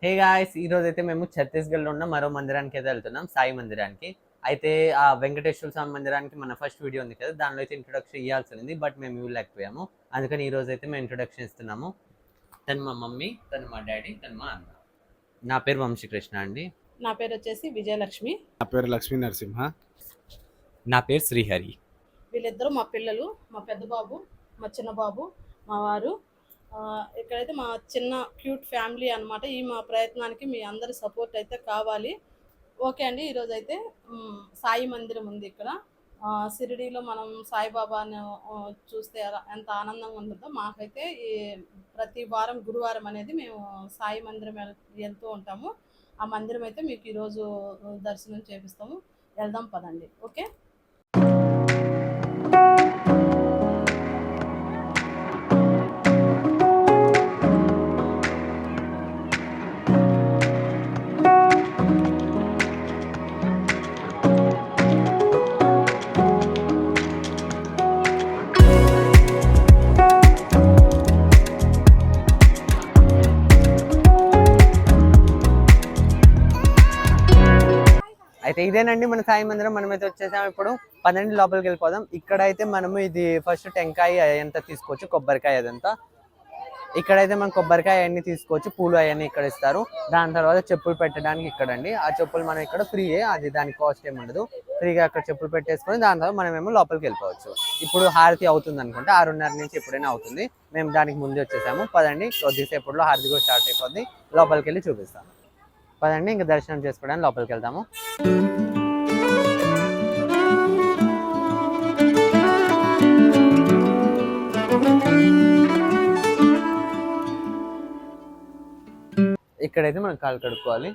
Hey guys, ఈ రోజు అయితే మేము ఛత్తీస్గఢ్లో ఉన్న మరో మందిరానికి అయితే వెళ్తున్నాం, సాయి మందిరానికి. అయితే ఆ వెంకటేశ్వర స్వామి మందిరానికి మన ఫస్ట్ వీడియో ఉంది కదా, దానిలో అయితే ఇంట్రొడక్షన్ ఇవ్వాల్సి ఉంది, బట్ మేము ఇవ్వలేకపోయాము. అందుకని ఈ రోజు అయితే మేము ఇంట్రొడక్షన్ ఇస్తున్నాము. తను మా మమ్మీ, తను మా డాడీ, తను మా అన్న. నా పేరు వంశీకృష్ణ అండి. నా పేరు వచ్చేసి విజయలక్ష్మి. నా పేరు లక్ష్మీ నరసింహ. నా పేరు శ్రీహరి. వీళ్ళిద్దరూ మా పిల్లలు, మా పెద్ద బాబు, మా చిన్న బాబు, మా వారు. ఇక్కడైతే మా చిన్న క్యూట్ ఫ్యామిలీ అనమాట. ఈ మా ప్రయత్నానికి మీ అందరి సపోర్ట్ అయితే కావాలి. ఓకే అండి, ఈరోజు అయితే సాయి మందిరం ఉంది ఇక్కడ. షిరిడీలో మనం సాయిబాబాను చూస్తే ఎంత ఆనందంగా ఉంటుందో, మాకైతే ఈ ప్రతి వారం గురువారం అనేది మేము సాయి మందిరం వెళ్తూ ఉంటాము. ఆ మందిరం అయితే మీకు ఈరోజు దర్శనం చేపిస్తాము. వెళ్దాం పదండి. ఓకే. అయితే ఇదేనండి మన సాయి మందిరం. మనమైతే వచ్చేసాము. ఇప్పుడు 12 లోపలికి వెళ్ళిపోదాం. ఇక్కడైతే మనము ఇది ఫస్ట్ టెంకాయ ఎంత తీసుకోవచ్చు, కొబ్బరికాయ అదంతా ఇక్కడైతే మనం కొబ్బరికాయ అవన్నీ తీసుకోవచ్చు, పూలు అవన్నీ ఇక్కడ ఇస్తారు. దాని తర్వాత చెప్పులు పెట్టడానికి ఇక్కడండి. ఆ చెప్పులు మనం ఇక్కడ ఫ్రీయే, అది దానికి కాస్ట్ ఏమి ఉండదు. ఫ్రీగా అక్కడ చెప్పులు పెట్టేసుకొని దాని తర్వాత మనమేమో లోపలికి వెళ్ళిపోవచ్చు. ఇప్పుడు హారతి అవుతుంది అనుకుంటే 6:30 నుంచి ఎప్పుడైనా అవుతుంది. మేము దానికి ముందు వచ్చేసాము. పదండి, కొద్దిసేపట్లో హారతి కూడా స్టార్ట్ అయిపోద్ది. లోపలికి వెళ్ళి చూపిస్తాము. పదండి, ఇంకా దర్శనం చేసుకోవడానికి లోపలికి వెళ్దాము. ఇక్కడైతే మనం కాలు కడుక్కోవాలి.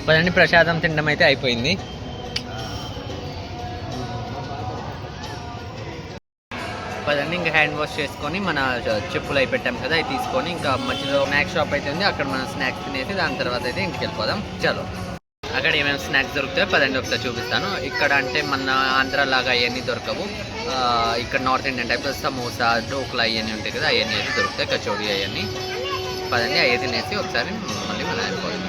పదండి ప్రసాదం తినడం అయితే అయిపోయింది. పదండి ఇంకా హ్యాండ్ వాష్ చేసుకొని మన చెప్పులు అయి పెట్టాం కదా అవి తీసుకొని ఇంకా మధ్యలో స్నాక్స్ షాప్ అయితే ఉంది, అక్కడ మనం స్నాక్స్ తినేసి దాని తర్వాత అయితే ఇంటికి వెళ్ళిపోదాం. చలో అక్కడ ఏమేమి స్నాక్స్ దొరుకుతాయో పదండి ఒకసారి చూపిస్తాను. ఇక్కడ అంటే మన ఆంధ్ర లాగా అవన్నీ దొరకవు, ఇక్కడ north Indian type samosa dhokla అవన్నీ ఉంటాయి కదా, అవన్నీ అయితే దొరుకుతాయి, కచోడీ అవన్నీ. పదండి అవి తినేసి ఒకసారి మళ్ళీ మనం వెళ్ళిపోదాం.